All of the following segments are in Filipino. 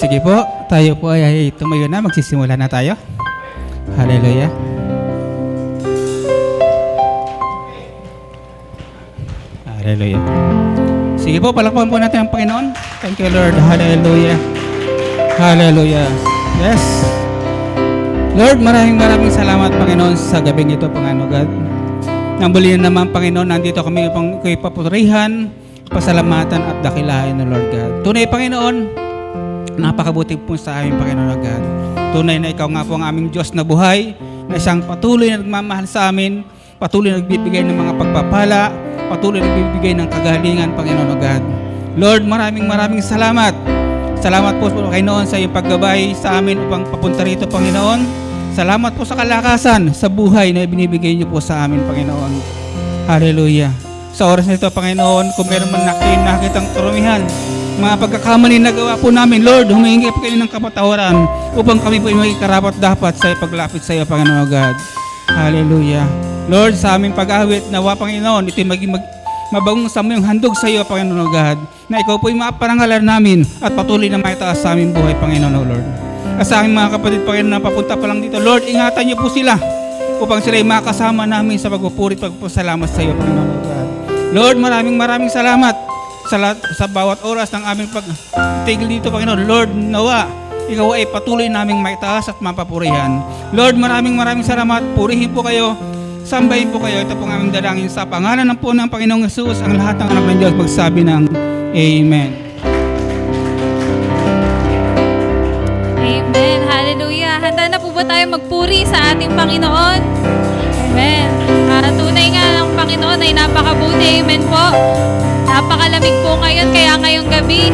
Sige po, tayo po ay tumayo na. Magsisimula na tayo. Hallelujah. Hallelujah. Sige po, palakpakan po natin ang Panginoon. Thank you, Lord. Hallelujah. Hallelujah. Yes. Lord, maraming salamat, Panginoon, sa gabing ito, Panginoon God. Nang muli na naman, Panginoon, nandito kami upang kayo papurihan, pasalamatan at dakilahin ng Lord God. Tunay, Panginoon, napakabuti po sa aming Panginoon God. Tunay na ikaw nga po ang aming Diyos na buhay, na isang patuloy na nagmamahal sa amin, patuloy na nagbibigay ng mga pagpapala, patuloy na nagbibigay ng kagalingan, Panginoon God. Lord, maraming salamat. Salamat po Panginoon sa iyong paggabay sa amin upang papunta rito, Panginoon. Salamat po sa kalakasan, sa buhay na ibinibigay niyo po sa amin, Panginoon. Hallelujah. Sa oras na ito, Panginoon, kung meron man nakitang karumihan, mga pagkakamali na gawa po namin, Lord, humingi po kayo ng kapatawaran upang kami po maging karapat dapat sa paglapit sa iyo, Panginoon God. Hallelujah. Lord, sa aming pag-awit, nawa, Panginoon, ito'y maging mabagong sa yung handog sa iyo, Panginoon God, na ikaw po'y maparangalan namin at patuloy na maitaas sa aming buhay, Panginoon, Lord. At sa aming mga kapatid, Panginoon, na papunta pa lang dito, Lord, ingatan niyo po sila upang sila'y makasama namin sa pagpupuri at pagpasalamat sa iyo, Panginoon God. Lord, maraming salamat sa bawat oras ng aming pagtigil dito, Panginoon. Lord, nawa, ikaw ay patuloy naming maitaas at mapapurihan. Lord, maraming salamat. Purihin po kayo, sambahin po kayo. Ito po ang aming dalangin sa pangalan ng po ng Panginoong Jesus, ang lahat ng anak ng Diyos magsabi ng Amen. Amen. Hallelujah. Handa na po ba tayo magpuri sa ating Panginoon? Amen. Tunay nga ng Panginoon ay napakabuti. Amen po. Napakalamig po ngayon, kaya ngayong gabi,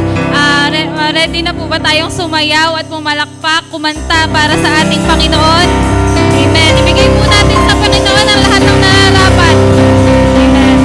ready na po ba tayong sumayaw at pumalakpak, kumanta para sa ating Panginoon? Amen. Ibigay po natin sa Panginoon ang lahat ng nararapat. Amen.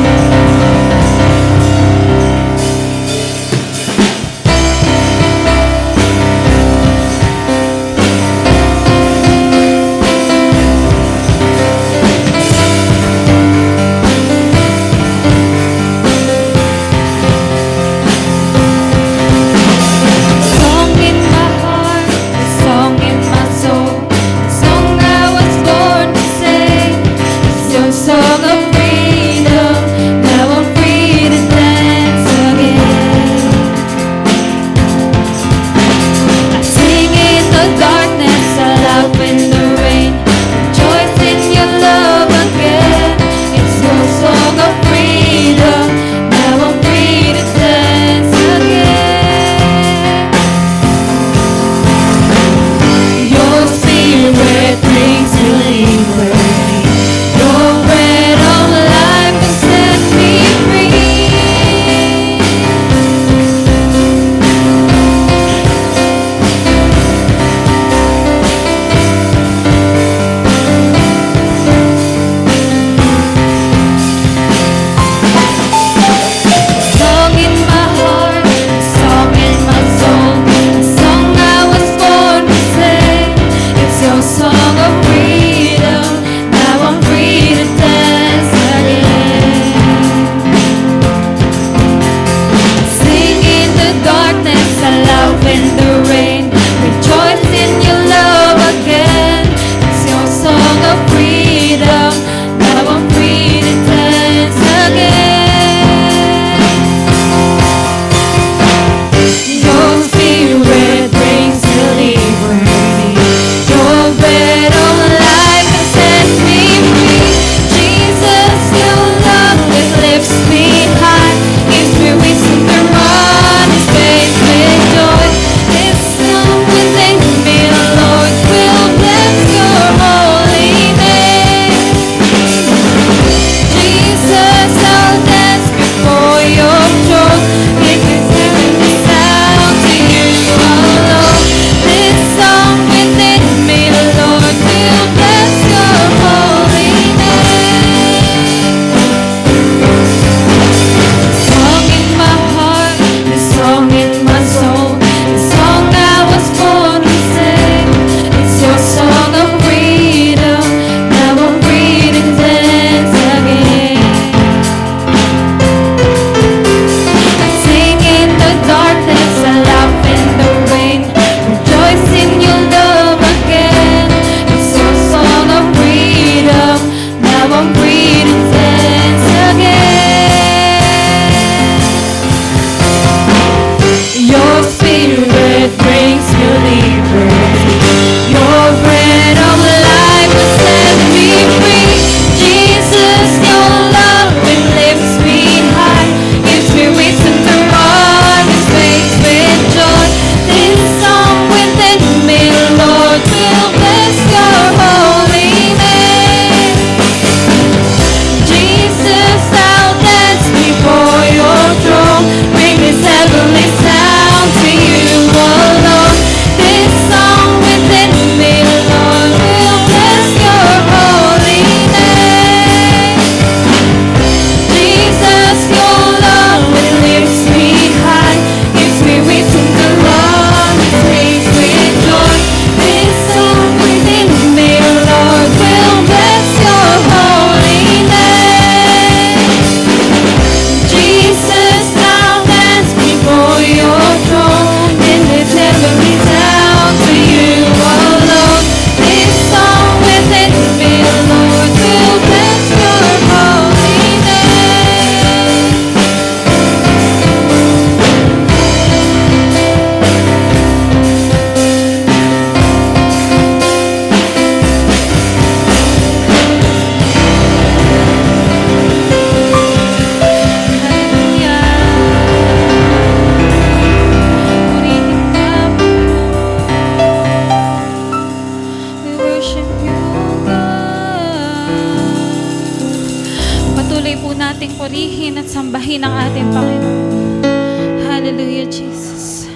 Hallelujah, Jesus.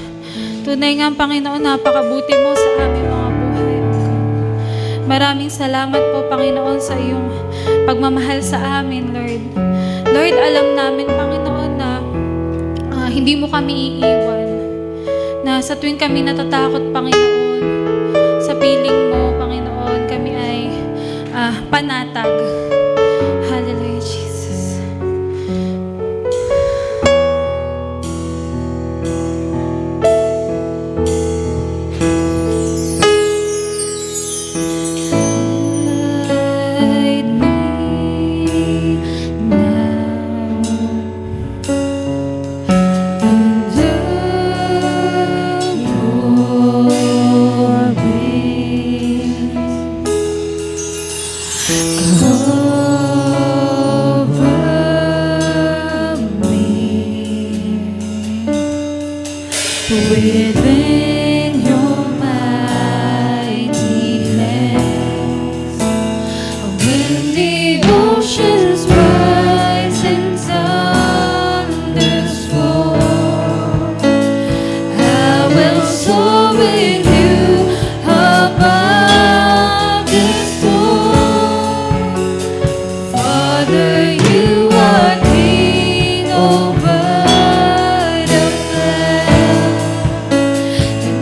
Tunay nga, Panginoon, napakabuti mo sa aming mga buhay. Maraming salamat po, Panginoon, sa iyong pagmamahal sa amin, Lord. Lord, alam namin, Panginoon, na hindi mo kami iiwan. Na sa tuwing kami natatakot, Panginoon, sa piling mo, Panginoon, kami ay panatag. Hallelujah, Jesus. Guide me now under your wings. Cover me within your mighty hands. When the oceans rise and thunders fall, I will soar with you above the storm. Father, you are King over the flood, and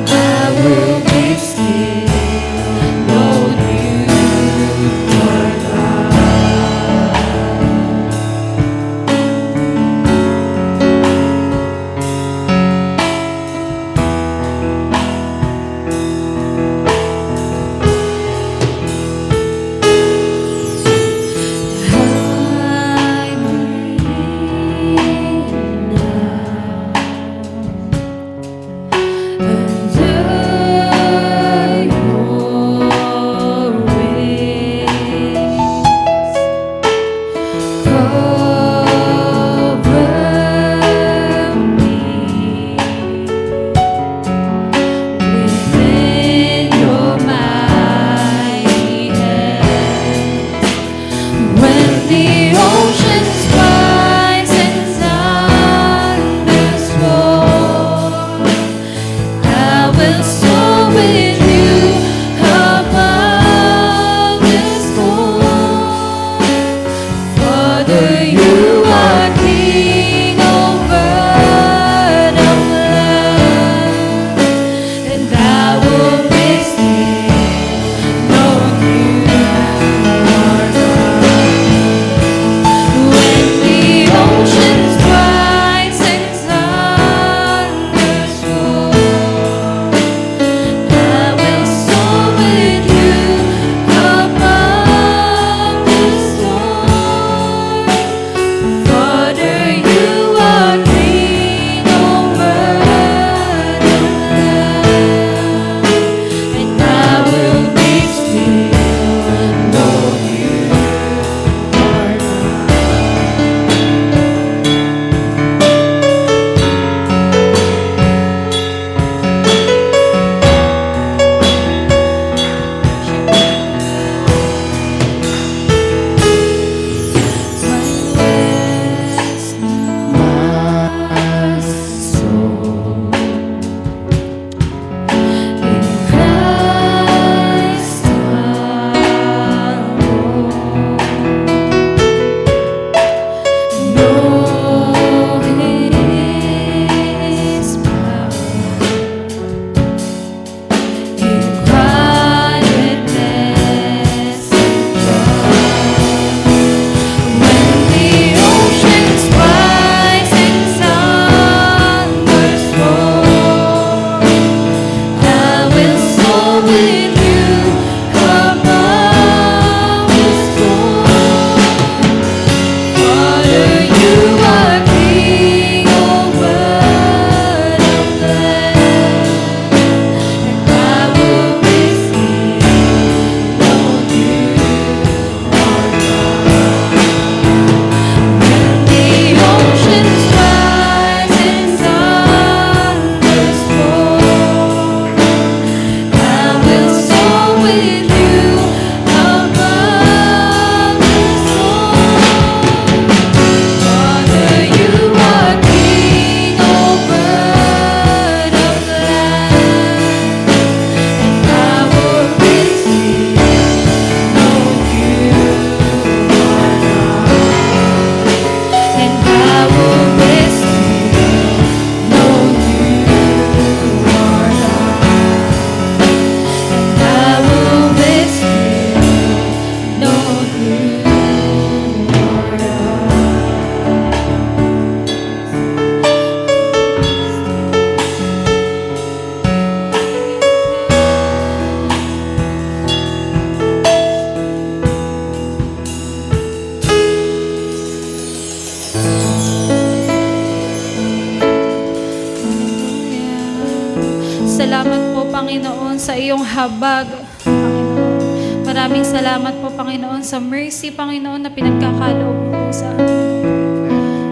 salamat po, Panginoon, sa iyong habag, Panginoon. Maraming salamat po, Panginoon, sa mercy, Panginoon, na pinagkakaloob mo po sa amin.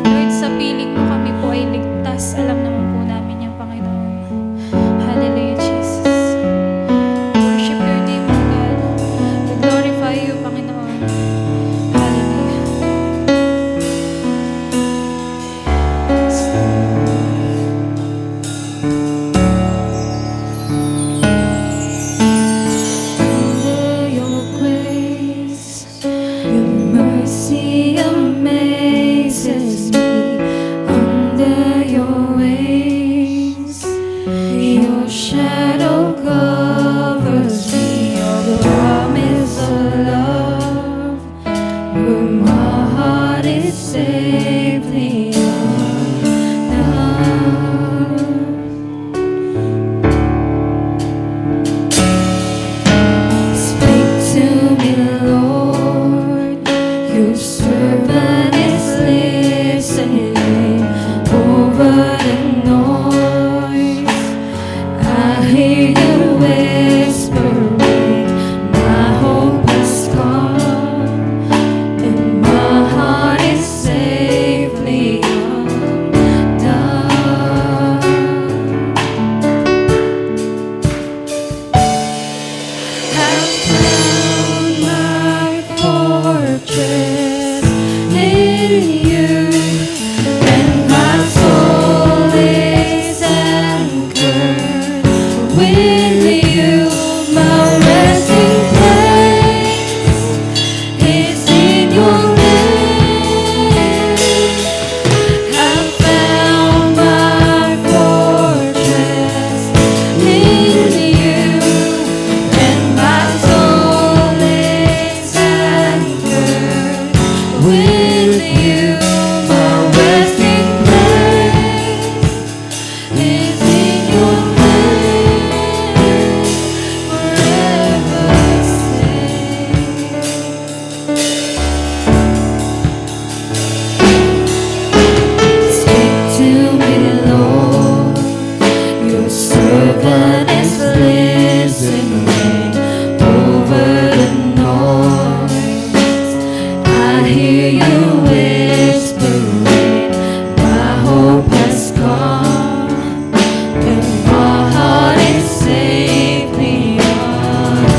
Lord, sa piling mo kami po ay ligtas. Alam naman po namin yan, Panginoon. Hallelujah, Jesus. Worship your name, O God. We glorify you, Panginoon. Hallelujah. Under your grace, your mercy amazes me. Under your wings, your shadow covers me. Your promise of love, where my heart is safely undone. Speak to me, Lord. Your servant is listening over the noise. I hear you whispering, my hope is gone, and my heart is safely undone. Have found my fortress in you, and my soul is anchored with you. My resting place is in your name. Have found my fortress in you, and my soul is anchored with you. My resting place is in your name, forever safe. Speak to me, Lord. Your servant is listening over the noise. I hear you whispering, my hope has gone, and my heart is safely undone.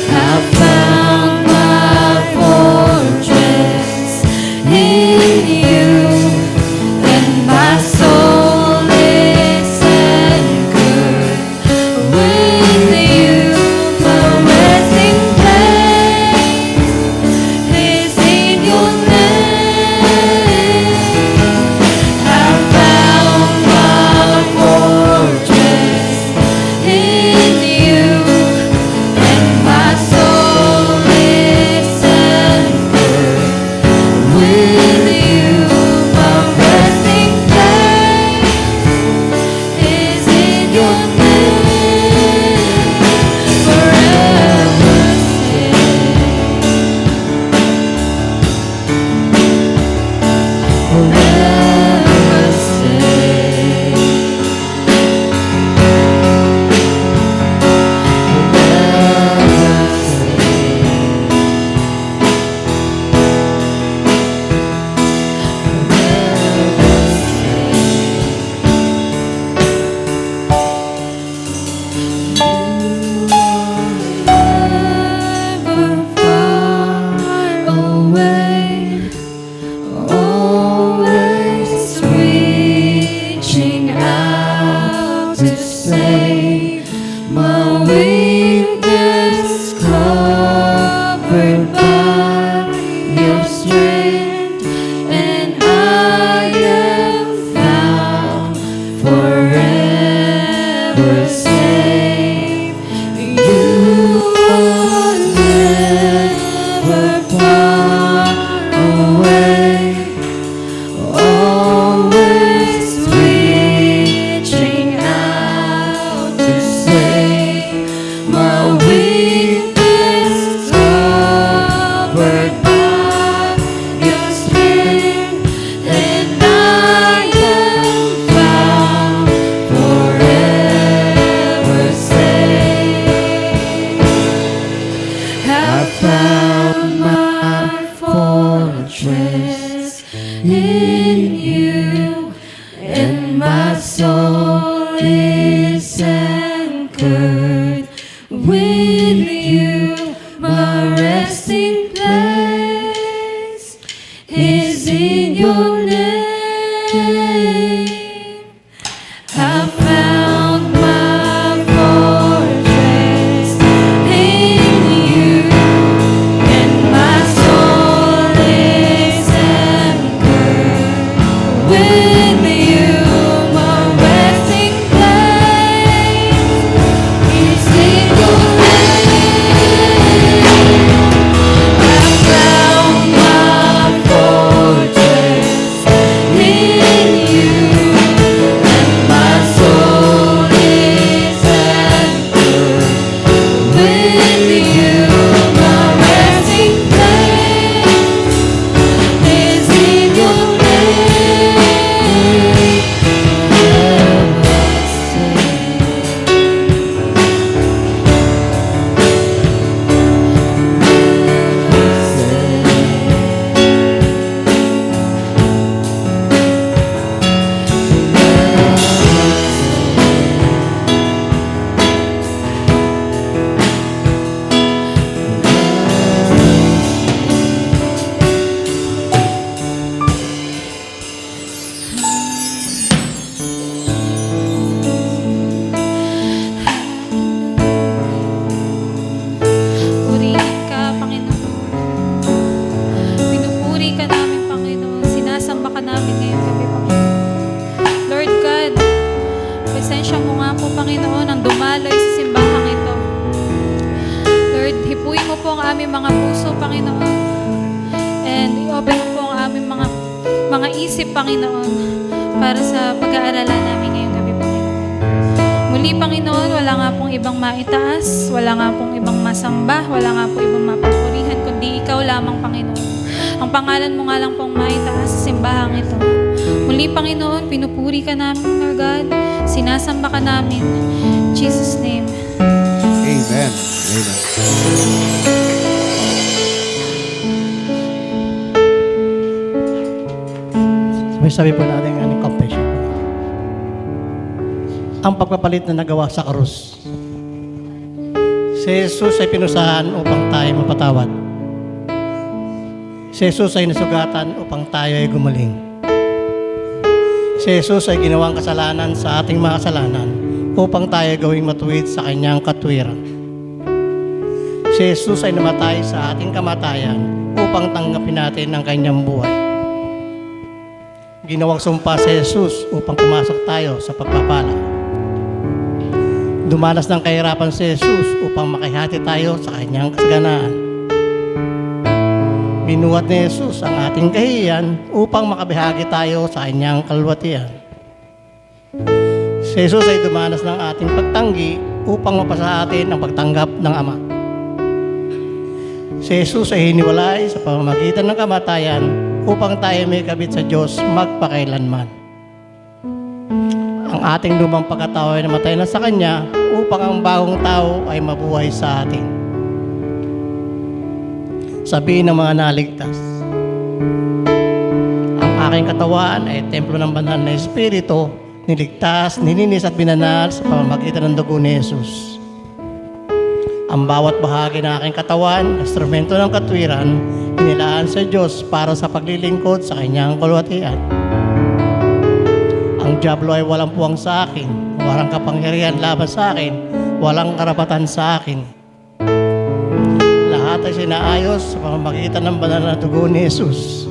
I found my fortress in you, and my soul is anchored with you. My resting place is in your name. I found my fortress in you, and my soul is anchored with you. My resting place is in your name, forever never far away, always reaching out to save my weakness, covered by your strength, and I am found forever safe. You are never far away, always reaching out to save my weakness, covered by your strength, in you, and my soul is anchored with you. My resting place is in your name. I found my fortress in you, and my soul is anchored with you. My resting place is in your name. I found my fortress in you, and my soul is anchored with you. My resting place is in your Purihin ka, Panginoon. Pinupuri ka namin, Panginoon. Sinasamba ka namin ngayong gabi, Panginoon. Lord God, presensya mo nga po, Panginoon, ang dumaloy sa simbahang ito. Lord, hipuin mo po ang aming mga puso, Panginoon. And i-open mo po ang aming mga isip, Panginoon, para sa pag-aaralan namin ngayong gabi, Panginoon. Muli, Panginoon, wala nga pong ibang maitaas, wala nga pong ibang masamba, wala nga pong ibang mapapurihan, kundi Ikaw lamang, Panginoon. Ang pangalan mo nga lang pong maitaas sa simbahang ito. Muli, Panginoon, pinupuri ka namin, Lord God. Sinasamba ka namin. In Jesus' name. Amen. Amen. Sabi po natin ang confession. Ang pagpapalit na nagawa sa krus. Si Jesus ay pinusahan upang tayo mapatawad. Si Jesus ay nasugatan upang tayo ay gumaling. Si Jesus ay ginawang kasalanan sa ating mga kasalanan upang tayo gawing matuwid sa kanyang katwiran. Si Jesus ay namatay sa ating kamatayan upang tanggapin natin ang kanyang buhay. Ginawang sumpa si Jesus upang pumasok tayo sa pagpapala. Dumanas ng kahirapan si Jesus upang makihati tayo sa kanyang kasaganaan. Binuhat ni Jesus ang ating kahihiyan upang makabihagi tayo sa kanyang kalwatian. Si Jesus ay dumanas ng ating pagtanggi upang mapasa atin ang pagtanggap ng Ama. Si Jesus ay hiniwalay sa pamamagitan ng kamatayan upang tayo may kabit sa Diyos magpakailanman. Ang ating lumang pagkatao ay namatay na sa Kanya upang ang bagong tao ay mabuhay sa atin. Sabihin ng mga naligtas, ang aking katawan ay templo ng banal na Espiritu, niligtas, nilinis at binanal sa pamamagitan ng dugo ni Jesus. Ang bawat bahagi ng aking katawan, instrumento ng katwiran, inilaan sa Diyos para sa paglilingkod sa kanyang kalwatian. Ang diablo ay walang puwang sa akin, walang kapangyarihan laban sa akin, walang karapatan sa akin. Lahat ay sinaayos sa pamamagitan ng banal na dugo ni Jesus.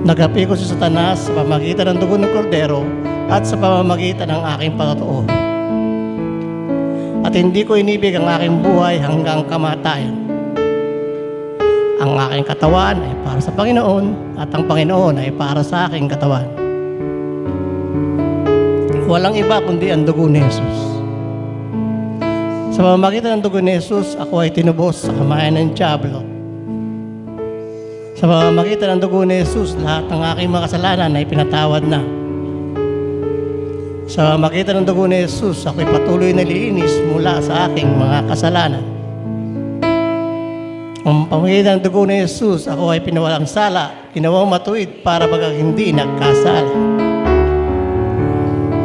Nagapi ko si Satanas sa pamamagitan ng dugo ng Kordero at sa pamamagitan ng aking patotoo. At hindi ko inibig ang aking buhay hanggang kamatayan. Ang aking katawan ay para sa Panginoon at ang Panginoon ay para sa aking katawan. Walang iba kundi ang dugo ni Jesus. Sa pamamagitan ng dugo ni Jesus, ako ay tinubos sa kamayan ng diablo. Sa pamamagitan ng dugo ni Jesus, lahat ng aking mga kasalanan ay pinatawad na. Sa pamamagitan ng dugo ni Jesus, ako'y patuloy na linis mula sa aking mga kasalanan. pamamagitan ng dugo ni Jesus, ako ay pinawalang sala, ginawang matuwid para bagang hindi nagkasala.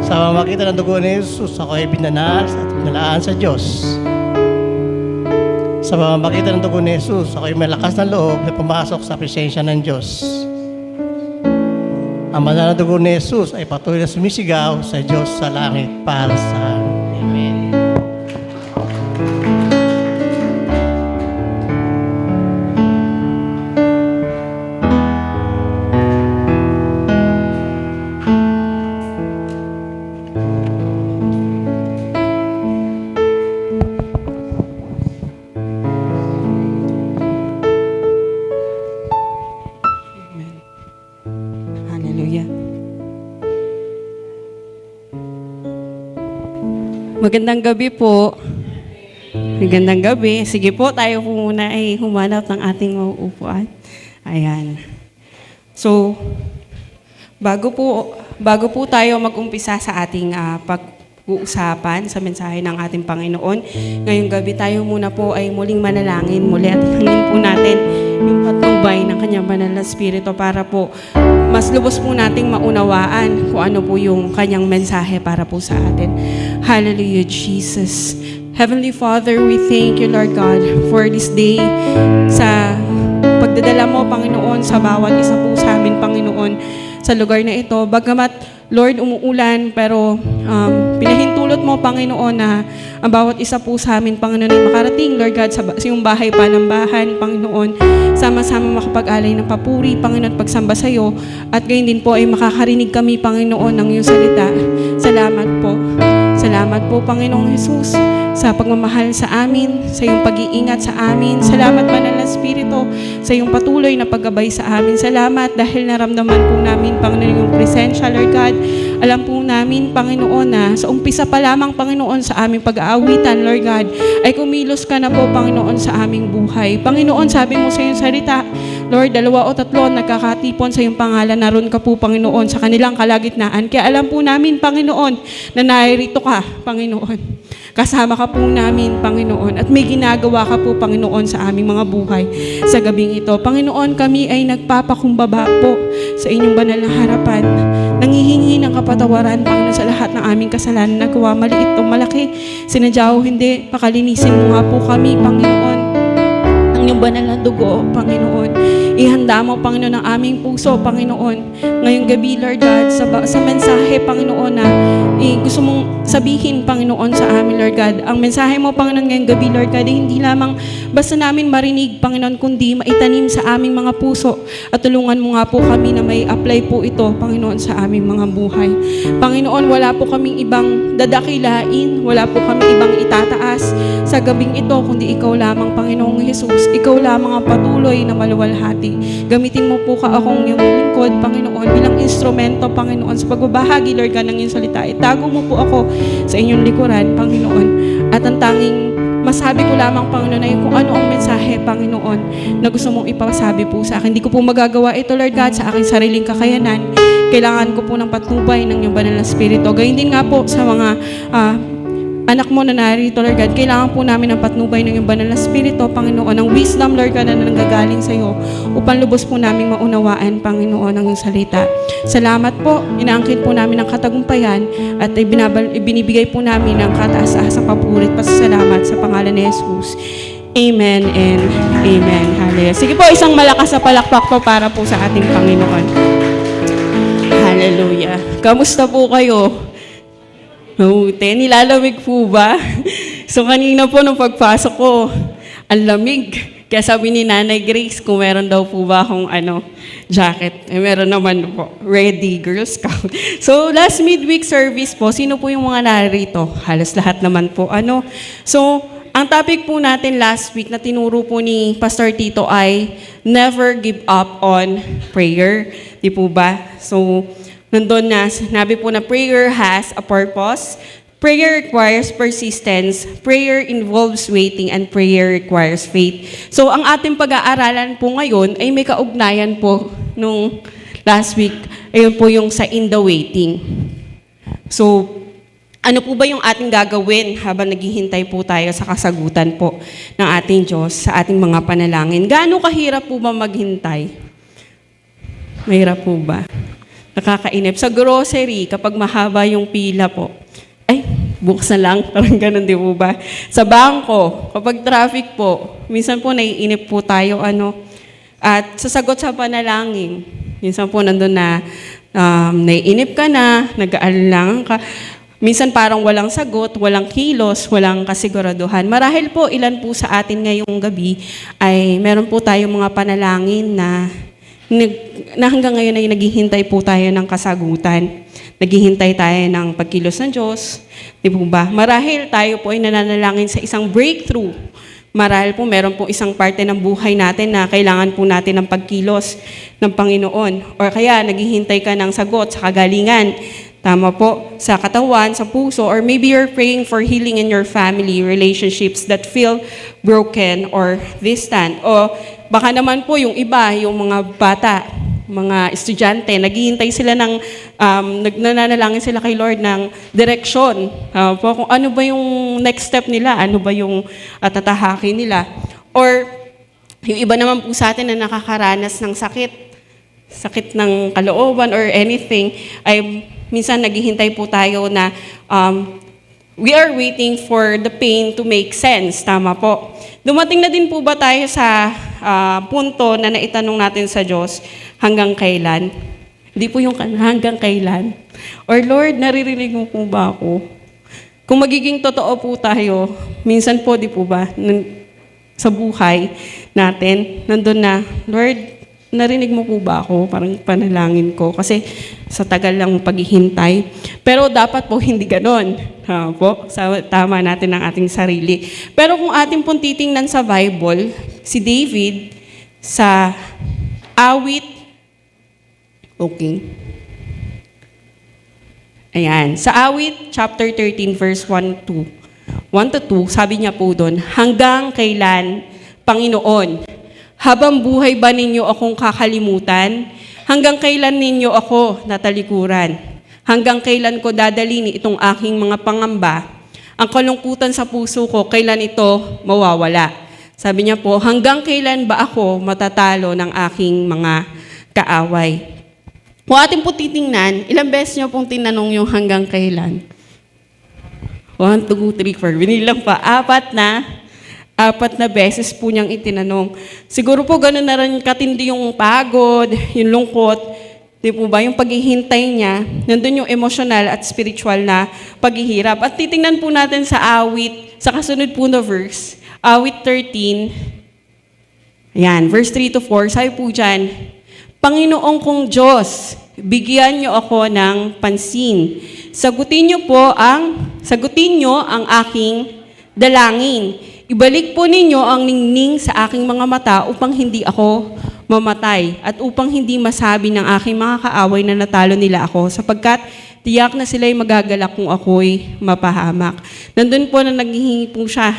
Sa pamamagitan ng dugo ni Jesus, ako ay binanas at binalaan sa Diyos. Sa pamamagitan ng dugo ni Jesus, ako ay malakas na loob na pumasok sa presensya ng Diyos. Ang banal na dugo ni Jesus ay patuloy na sumisigaw sa Diyos sa langit para sa amin. Amen. Hallelujah. Magandang gabi po. Magandang gabi. Sige po, tayo po muna ay humanap ng ating mauupuan. Ayan. So, bago po tayo mag-umpisa sa ating pag-uusapan sa mensahe ng ating Panginoon, ngayong gabi tayo muna po ay muling manalangin muli at hangin po natin yung patnubay ng kanyang banal na Espiritu para po mas lubos po nating maunawaan kung ano po yung kanyang mensahe para po sa atin. Hallelujah, Jesus. Heavenly Father, we thank you, Lord God, for this day sa pagdadala mo, Panginoon, sa bawat isa po sa amin, Panginoon, sa lugar na ito. Bagamat, Lord, umuulan, pero pinahintulot mo, Panginoon, na ang bawat isa po sa amin, Panginoon, ay makarating, Lord God, sa iyong bahay panambahan, Panginoon, sama-sama makapag-alay ng papuri, Panginoon, pagsamba sa iyo, at gayon din po ay makakarinig kami, Panginoon, ng iyong salita. Salamat po. Salamat po, Panginoong Jesus, sa pagmamahal sa amin, sa iyong pag-iingat sa amin. Salamat, Banal na Espiritu, sa iyong patuloy na paggabay sa amin. Salamat dahil naramdaman po namin, Panginoon, yung presensya, Lord God. Alam po namin, Panginoon, na sa umpisa pa lamang, Panginoon, sa aming pag-aawitan, Lord God, ay kumilos ka na po, Panginoon, sa aming buhay. Panginoon, sabi mo sa iyong salita, Lord, 2 o 3 nagkakatipon sa iyong pangalan, naroon ka po, Panginoon, sa kanilang kalagitnaan. Kaya alam po namin, Panginoon, na narito ka, Panginoon. Kasama ka po namin, Panginoon, at may ginagawa ka po, Panginoon, sa aming mga buhay sa gabing ito. Panginoon, kami ay nagpapakumbaba po sa inyong banal na harapan. Nangihingi ng kapatawaran, Panginoon, sa lahat ng aming kasalanan na gawa, maliit o malaki, sinadya o hindi, pakalinisin mo nga po kami, Panginoon, ang iyong banal na dugo, Panginoon. Ihanda mo, Panginoon, ang aming puso, Panginoon. Ngayong gabi, Lord God, sa mensahe, Panginoon, na gusto mong sabihin, Panginoon, sa amin, Lord God. Ang mensahe mo, Panginoon, ngayong gabi, Lord God, ay hindi lamang basta namin marinig, Panginoon, kundi maitanim sa aming mga puso. At tulungan mo nga po kami na may apply po ito, Panginoon, sa aming mga buhay. Panginoon, wala po kaming ibang dadakilain, wala po kaming ibang itataas sa gabing ito, kundi ikaw lamang, Panginoong Jesus. Ikaw lamang ang patuloy na maluwalhati. Gamitin mo po akong iyong lingkod, Panginoon, bilang instrumento, Panginoon, sa pagbabahagi, Lord God, ng iyong salita. Itago mo po ako sa inyong likuran, Panginoon. At ang tanging masabi ko lamang, Panginoon, ay kung ano ang mensahe, Panginoon, na gusto mong ipasabi po sa akin. Hindi ko po magagawa ito, Lord God, sa aking sariling kakayanan. Kailangan ko po ng patnubay ng iyong banal na Espiritu. Gayun din nga po sa mga anak mo na narito, Lord God, kailangan po namin ng patnubay ng iyong banal na Espiritu, Panginoon, ng wisdom, Lord God, na nanggagaling sa iyo, upang lubos po namin maunawaan, Panginoon, ang iyong salita. Salamat po, inaangkin po namin ang katagumpayan at ibinibigay po namin ang kataas-asang papurit, pasasalamat sa pangalan ni Jesus. Amen and amen. Hallelujah. Sige po, isang malakas na palakpak po para po sa ating Panginoon. Hallelujah. Kamusta po kayo? Nilalamig po ba? So kanina po nung pagpasok ko, ang lamig. Kaya sabi ni Nanay Grace, kung meron daw po ba akong jacket. Meron naman po. Ready, Girl Scout. So last midweek service po, sino po yung mga narito? Halos lahat naman po. So, ang topic po natin last week na tinuro po ni Pastor Tito ay never give up on prayer. Di po ba? So, nandun na, sinabi po na prayer has a purpose. Prayer requires persistence. Prayer involves waiting and prayer requires faith. So, ang ating pag-aaralan po ngayon ay may kaugnayan po nung last week. Ayun po yung sa in the waiting. So, ano po ba yung ating gagawin habang naghihintay po tayo sa kasagutan po ng ating Diyos sa ating mga panalangin? Gaano kahirap po ba maghintay? Mahirap po ba? Nakakainip. Sa grocery, kapag mahaba yung pila po, ay, bukas na lang. Parang ganun, di po ba? Sa bangko, kapag traffic po, minsan po naiinip po tayo, at sasagot sa panalangin. Minsan po nandun na, naiinip ka na, nag-aalangan ka. Minsan parang walang sagot, walang kilos, walang kasiguraduhan. Marahil po, ilan po sa atin ngayong gabi ay meron po tayong mga panalangin na hanggang ngayon ay naghihintay po tayo ng kasagutan. Naghihintay tayo ng pagkilos ng Diyos. Di po ba? Marahil tayo po ay nananalangin sa isang breakthrough. Marahil po meron po isang parte ng buhay natin na kailangan po natin ng pagkilos ng Panginoon. Or kaya naghihintay ka ng sagot sa kagalingan. Tama po, sa katawan, sa puso, or maybe you're praying for healing in your family, relationships that feel broken or distant. O baka naman po yung iba, yung mga bata, mga estudyante, naghihintay sila ng, nananalangin sila kay Lord ng direksyon. Po, kung ano ba yung next step nila, ano ba yung tatahakin nila. Or yung iba naman po sa atin na nakakaranas ng sakit ng kalooban or anything, ay minsan naghihintay po tayo na we are waiting for the pain to make sense. Tama po. Dumating na din po ba tayo sa punto na naitanong natin sa Diyos, hanggang kailan? Hindi po yung hanggang kailan. Or Lord, naririnig mo po ba ako? Kung magiging totoo po tayo, minsan po, di po ba, sa buhay natin, nandun na, Lord, narinig mo po ba ako? Parang panalangin ko. Kasi sa tagal lang paghihintay. Pero dapat po hindi ganon. Po, tama natin ang ating sarili. Pero kung ating pong titingnan sa Bible, si David sa awit, okay. Ayan. Sa awit, chapter 13, verse 1 to 2, sabi niya po doon, hanggang kailan, Panginoon, habang buhay ba ninyo akong kakalimutan? Hanggang kailan ninyo ako natalikuran? Hanggang kailan ko dadalhin itong aking mga pangamba? Ang kalungkutan sa puso ko, kailan ito mawawala? Sabi niya po, hanggang kailan ba ako matatalo ng aking mga kaaway? Kung ating po titingnan, ilang beses niyo pong tinanong yung hanggang kailan? 1, 2, 3, 4. Binilang pa. 4 na beses po niyang itinanong. Siguro po gano'n na rin katindi yung pagod, yung lungkot, di po ba, yung paghihintay niya, nandun yung emotional at spiritual na paghihirap. At titingnan po natin sa awit, sa kasunod po na verse, awit 13, ayan, verse 3 to 4, sabi po dyan, Panginoong kong Diyos, bigyan niyo ako ng pansin. Sagutin niyo ang aking dalangin. Ibalik po ninyo ang ningning sa aking mga mata upang hindi ako mamatay at upang hindi masabi ng aking mga kaaway na natalo nila ako sapagkat tiyak na sila'y magagalak kung ako'y mapahamak. Nandun po na naghihingi po siya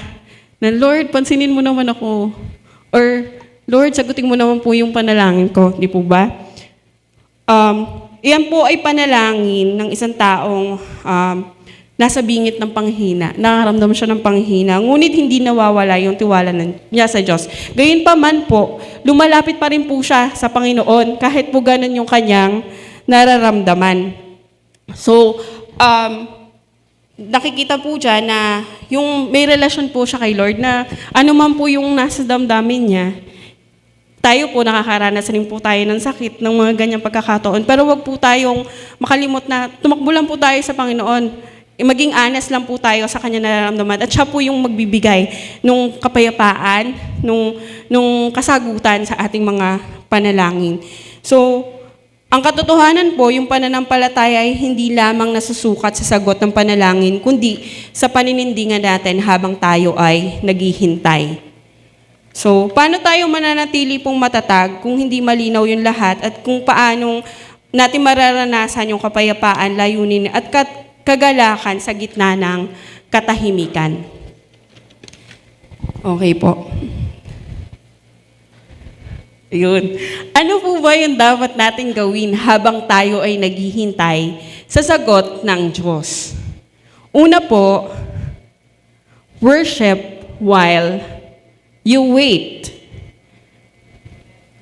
na, Lord, pansinin mo naman ako. Or, Lord, sagutin mo naman po yung panalangin ko. Di po ba? Iyan po ay panalangin ng isang taong nasa bingit ng panghina. Nakaramdam siya ng panghina. Ngunit hindi nawawala yung tiwala niya sa Diyos. Gayunpaman po, lumalapit pa rin po siya sa Panginoon kahit po ganun yung kanyang nararamdaman. So, nakikita po dyan na yung may relasyon po siya kay Lord na ano man po yung nasa damdamin niya, tayo po nakakaranas rin po tayo ng sakit ng mga ganyang pagkakataon. Pero wag po tayong makalimot na tumakbo lang po tayo sa Panginoon. Maging honest lang po tayo sa kanya nararamdaman at siya po yung magbibigay nung kapayapaan, nung kasagutan sa ating mga panalangin. So, ang katotohanan po, yung pananampalataya ay hindi lamang nasusukat sa sagot ng panalangin, kundi sa paninindigan natin habang tayo ay naghihintay. So, paano tayo mananatili pong matatag kung hindi malinaw yung lahat at kung paanong natin mararanasan yung kapayapaan, layunin at kagalakan sa gitna ng katahimikan. Okay po. Yun. Ano po ba yung dapat natin gawin habang tayo ay naghihintay sa sagot ng Diyos? Una po, worship while you wait.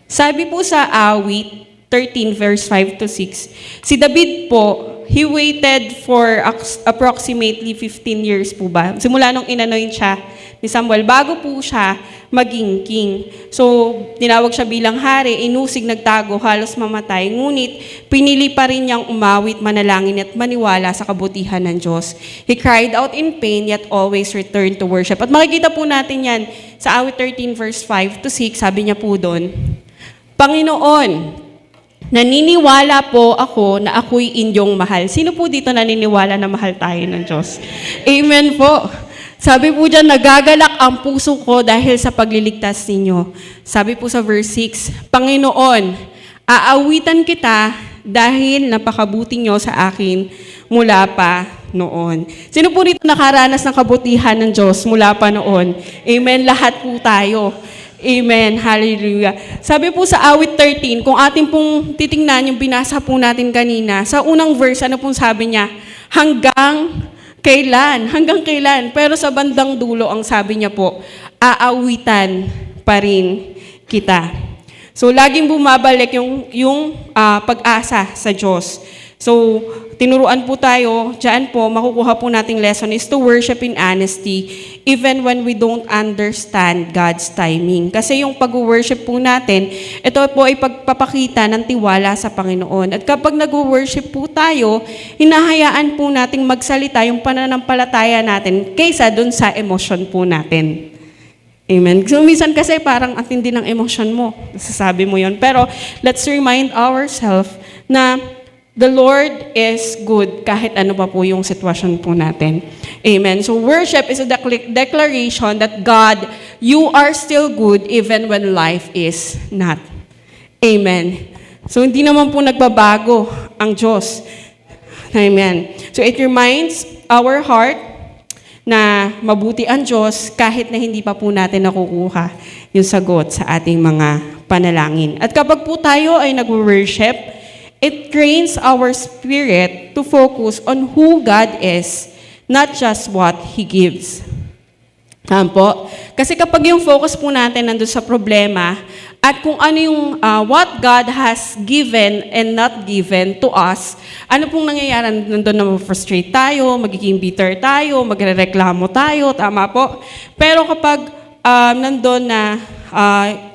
Sabi po sa awit 13 verse 5 to 6, si David po, he waited for approximately 15 years po ba? Simula nung inanoint siya ni Samuel, bago po siya maging king. So, tinawag siya bilang hari, inusig, nagtago, halos mamatay. Ngunit, pinili pa rin niyang umawit, manalangin at maniwala sa kabutihan ng Diyos. He cried out in pain, yet always returned to worship. At makikita po natin yan sa awit 13 verse 5 to 6, sabi niya po doon, Panginoon, naniniwala po ako na ako'y inyong mahal. Sino po dito naniniwala na mahal tayo ng Diyos? Amen po. Sabi po dyan, nagagalak ang puso ko dahil sa pagliligtas ninyo. Sabi po sa verse 6, Panginoon, aawitan kita dahil napakabuti nyo sa akin mula pa noon. Sino po dito nakaranas ng kabutihan ng Diyos mula pa noon? Amen, lahat po tayo. Amen. Hallelujah. Sabi po sa awit 13, kung ating pong titingnan yung binasa po natin kanina, sa unang verse, ano pong sabi niya? Hanggang kailan? Hanggang kailan? Pero sa bandang dulo, ang sabi niya po, aawitan pa rin kita. So, laging bumabalik yung pag-asa sa Diyos. So, tinuruan po tayo, dyan po, makukuha po nating lesson is to worship in honesty even when we don't understand God's timing. Kasi yung pag-worship po natin, ito po ay pagpapakita ng tiwala sa Panginoon. At kapag nag-worship po tayo, hinahayaan po nating magsalita yung pananampalataya natin kaysa dun sa emosyon po natin. Amen. So, minsan kasi parang ang tindi ng emosyon mo. Sasabi mo yon. Pero, let's remind ourselves na the Lord is good kahit ano pa po yung sitwasyon po natin. Amen. So worship is a declaration that God, you are still good even when life is not. Amen. So hindi naman po nagbabago ang Diyos. Amen. So it reminds our heart na mabuti ang Diyos kahit na hindi pa po natin nakukuha yung sagot sa ating mga panalangin. At kapag po tayo ay nag-worship, it trains our spirit to focus on who God is, not just what He gives. Tama po? Kasi kapag yung focus po natin nandun sa problema, at kung ano yung what God has given and not given to us, ano pong nangyayari? Nandun na ma-frustrate tayo, magiging bitter tayo, magre-reklamo tayo, tama po? Pero kapag nandun na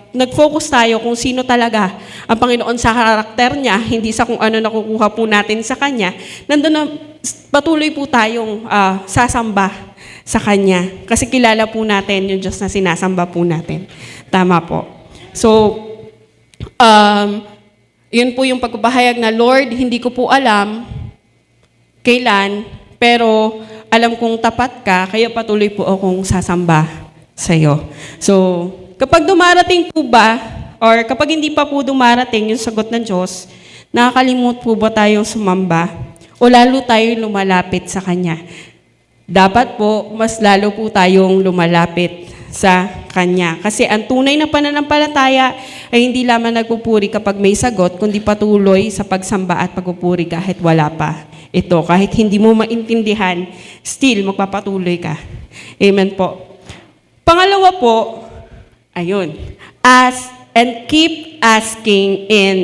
nag-focus tayo kung sino talaga ang Panginoon sa karakter niya, hindi sa kung ano nakukuha po natin sa Kanya, nandun na patuloy po tayong sasamba sa Kanya. Kasi kilala po natin yung Diyos na sinasamba po natin. Tama po. So, yun po yung pagpapahayag na, Lord, hindi ko po alam kailan, pero alam kong tapat ka, kaya patuloy po akong sasamba sa iyo. So, kapag dumarating po ba, or kapag hindi pa po dumarating yung sagot ng Diyos, nakakalimot po ba tayong sumamba? O lalo tayong lumalapit sa Kanya? Dapat po, mas lalo po tayong lumalapit sa Kanya. Kasi ang tunay na pananampalataya ay hindi lamang nagpupuri kapag may sagot, kundi patuloy sa pagsamba at pagpupuri kahit wala pa. Ito, kahit hindi mo maintindihan, still magpapatuloy ka. Amen po. Pangalawa po, ayun. Ask and keep asking in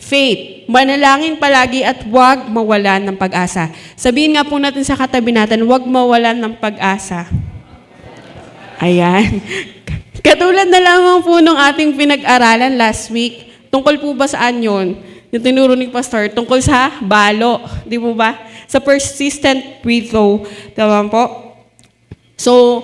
faith. Manalangin palagi at huwag mawalan ng pag-asa. Sabihin nga po natin sa katabi natin, huwag mawalan ng pag-asa. Ayan. Katulad na lamang po nung ating pinag-aralan last week, tungkol po ba saan yun? Yung tinuro ni Pastor, tungkol sa balo. Di po ba? Sa persistent widow. Tama po? So,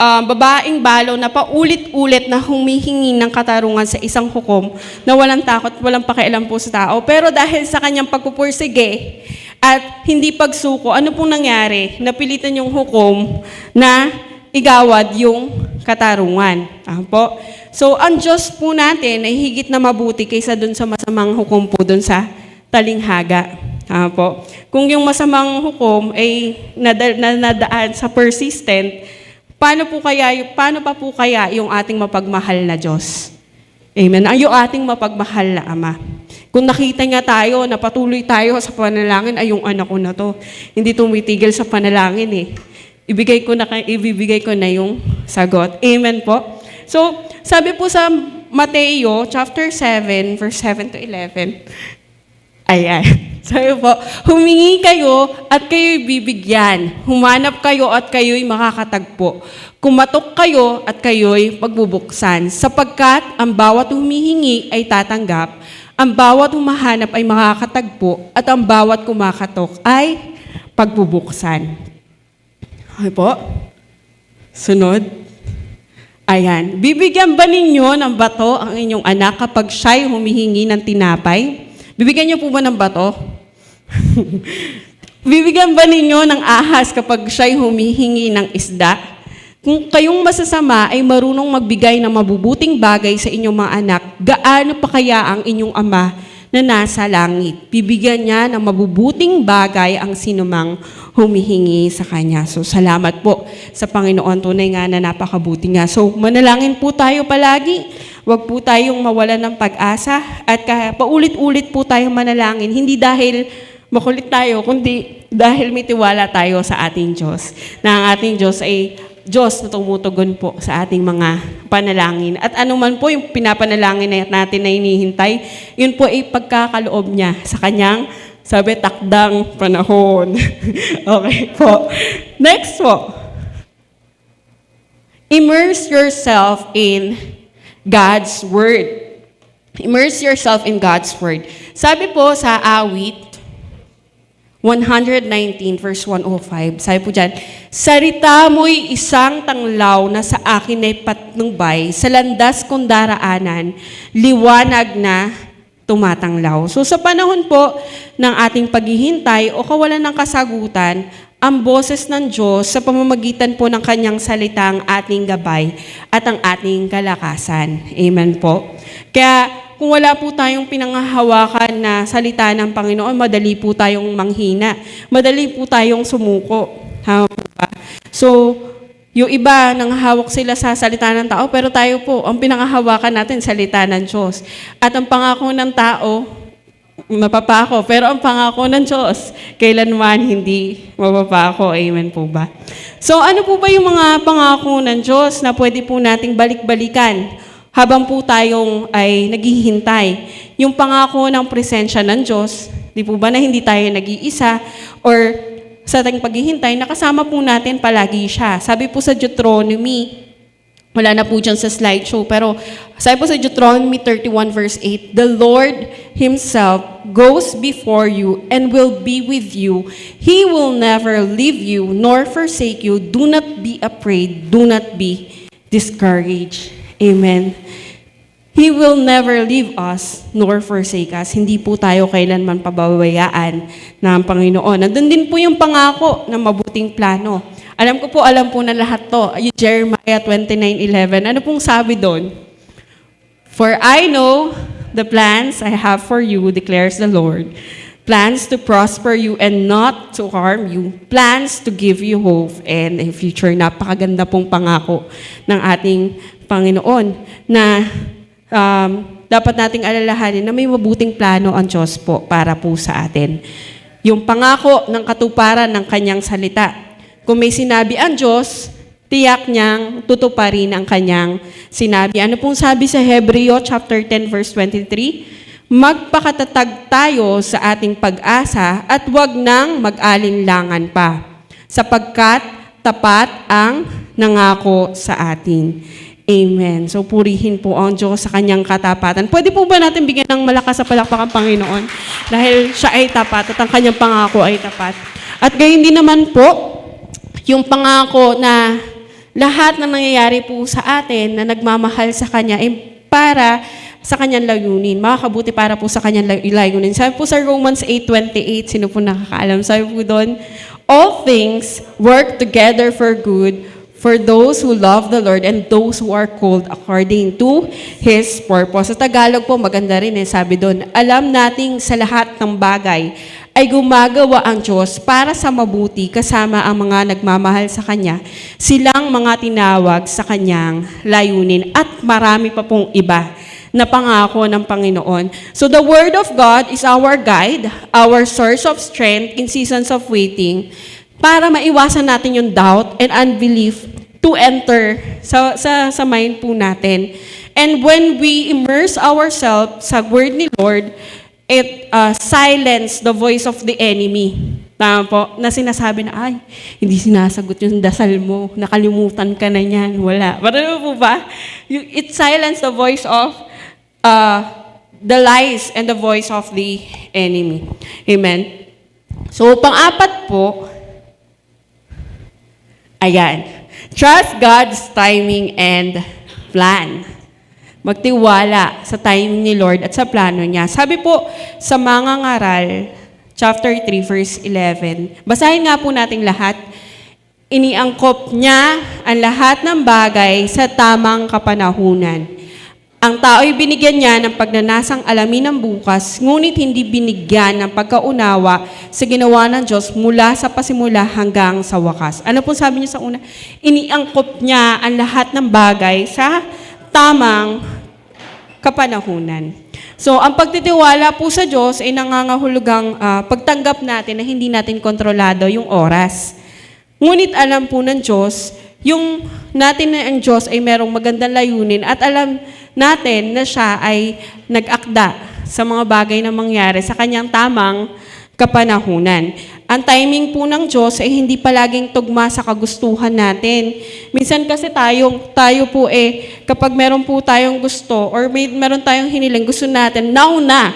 babaeng balo na paulit-ulit na humihingi ng katarungan sa isang hukom na walang takot, walang pakialam po sa tao. Pero dahil sa kanyang pagpupursige at hindi pagsuko, ano pong nangyari? Napilitan yung hukom na igawad yung katarungan. Po? So, ang Diyos po natin ay higit na mabuti kaysa dun sa masamang hukom po dun sa talinghaga. Po? Kung yung masamang hukom ay nadaan sa persistent, paano pa po kaya yung ating mapagmahal na Diyos? Amen. Yung ating mapagmahal na Ama. Kung nakita niya tayo na patuloy tayo sa panalangin, ay yung anak ko na to. Hindi tumitigil sa panalangin eh. Ibibigay ko na yung sagot. Amen po. So, sabi po sa Mateo chapter 7, verse 7 to 11. Ayan. Sabi po, humingi kayo at kayo'y bibigyan. Humanap kayo at kayo'y makakatagpo. Kumatok kayo at kayo'y pagbubuksan. Sapagkat ang bawat humihingi ay tatanggap, ang bawat humahanap ay makakatagpo, at ang bawat kumakatok ay pagbubuksan. Okay po? Sunod. Ayan. Bibigyan ba ninyo ng bato ang inyong anak kapag siya'y humihingi ng tinapay? Bibigyan niyo po ba ng bato? Bibigyan ba ninyo ng ahas kapag siya'y humihingi ng isda? Kung kayong masasama ay marunong magbigay ng mabubuting bagay sa inyong mga anak, gaano pa kaya ang inyong ama na nasa langit? Bibigyan niya ng mabubuting bagay ang sinumang humihingi sa Kanya. So, salamat po sa Panginoon. Tunay nga na napakabuti nga. So, manalangin po tayo palagi. Huwag po tayong mawalan ng pag-asa. At paulit-ulit po tayong manalangin. Hindi dahil makulit tayo, kundi dahil may tiwala tayo sa ating Diyos. Na ang ating Diyos ay Diyos na tumutugon po sa ating mga panalangin. At anuman po yung pinapanalangin natin na hinihintay, yun po ay pagkakaloob niya sa kanyang, sabi, takdang panahon. Okay po. Next po. Immerse yourself in God's Word. Immerse yourself in God's Word. Sabi po sa awit, 119 verse 105. Sabi po dyan, sarita mo'y isang tanglaw na sa akin ay patnubay, sa landas kong daraanan, liwanag na tumatanglaw. So sa panahon po ng ating paghihintay o kawalan ng kasagutan, ang boses ng Diyos sa pamamagitan po ng kanyang salitang ating gabay at ang ating kalakasan. Amen po. Kaya kung wala po tayong pinanghahawakan na salita ng Panginoon, madali po tayong manghina. Madali po tayong sumuko. Tama po ba? So, yung iba, nanghahawak sila sa salita ng tao, pero tayo po, ang pinanghahawakan natin, salita ng Diyos. At ang pangako ng tao, mapapako. Pero ang pangako ng Diyos, kailanman hindi mapapako. Amen po ba? So, ano po ba yung mga pangako ng Diyos na pwede po nating balik-balikan habang po tayong ay naghihintay? Yung pangako ng presensya ng Diyos, di po ba na hindi tayo nag-iisa, or sa ating paghihintay, nakasama po natin palagi siya. Sabi po sa Deuteronomy, wala na po dyan sa slideshow, pero sabi po sa Deuteronomy 31 verse 8, the Lord Himself goes before you and will be with you. He will never leave you nor forsake you. Do not be afraid. Do not be discouraged. Amen. He will never leave us nor forsake us. Hindi po tayo kailanman pababayaan ng Panginoon. Nandun din po yung pangako ng mabuting plano. Alam po na lahat to. Yung Jeremiah 29:11. Ano pong sabi doon? For I know the plans I have for you, declares the Lord. Plans to prosper you and not to harm you. Plans to give you hope and a future. Napakaganda pong pangako ng ating Panginoon na dapat nating alalahanin na may mabuting plano ang Diyos po para po sa atin. Yung pangako ng katuparan ng kanyang salita. Kung may sinabi ang Diyos, tiyak niyang tutuparin ang kanyang sinabi. Ano pong sabi sa Hebreo chapter 10 verse 23? Magpakatatag tayo sa ating pag-asa at huwag nang mag-alinlangan pa, sapagkat tapat ang nangako sa atin. Amen. So purihin po ang Diyos sa kanyang katapatan. Pwede po ba natin bigyan ng malakas sa palakpakan Panginoon? Dahil siya ay tapat at ang kanyang pangako ay tapat. At gayon din naman po, yung pangako na lahat ng nangyayari po sa atin na nagmamahal sa Kanya ay para sa Kanyang layunin. Makakabuti para po sa Kanyang layunin. Sabi po sa Romans 8:28, sino po nakakaalam? Sabi po doon, all things work together for good for those who love the Lord and those who are called according to His purpose. Sa Tagalog po, maganda rin sabi doon, alam nating sa lahat ng bagay ay gumagawa ang Diyos para sa mabuti kasama ang mga nagmamahal sa Kanya, silang mga tinawag sa Kanyang layunin at marami pa pong iba na pangako ng Panginoon. So the Word of God is our guide, our source of strength in seasons of waiting, para maiwasan natin yung doubt and unbelief to enter sa mind po natin. And when we immerse ourselves sa Word ni Lord, it silence the voice of the enemy. Tama po, na sinasabi na, ay, hindi sinasagot yung dasal mo, nakalimutan ka na niyan, wala. Parang po ba? It silence the voice of the lies and the voice of the enemy. Amen? So, pang-apat po, ayan, trust God's timing and plan. Magtiwala sa timing ni Lord at sa plano niya. Sabi po sa mga ngaral, chapter 3, verse 11. Basahin nga po natin lahat. Iniangkop niya ang lahat ng bagay sa tamang kapanahunan. Ang tao'y binigyan niya ng pagnanasang alamin ng bukas, ngunit hindi binigyan ng pagkaunawa sa ginawa ng Diyos mula sa pasimula hanggang sa wakas. Ano po sabi niya sa una? Iniangkop niya ang lahat ng bagay sa tamang kapanahunan. So, ang pagtitiwala po sa Diyos ay nangangahulugang pagtanggap natin na hindi natin kontrolado yung oras. Ngunit alam po ng Diyos, yung natin na ang Diyos ay merong magandang layunin at alam natin na siya ay nag-akda sa mga bagay na mangyari sa kanyang tamang kapanahunan. Ang timing po ng Diyos ay hindi palaging tugma sa kagustuhan natin. Minsan kasi tayo po kapag meron po tayong gusto or meron tayong hiniling, gusto natin, now na.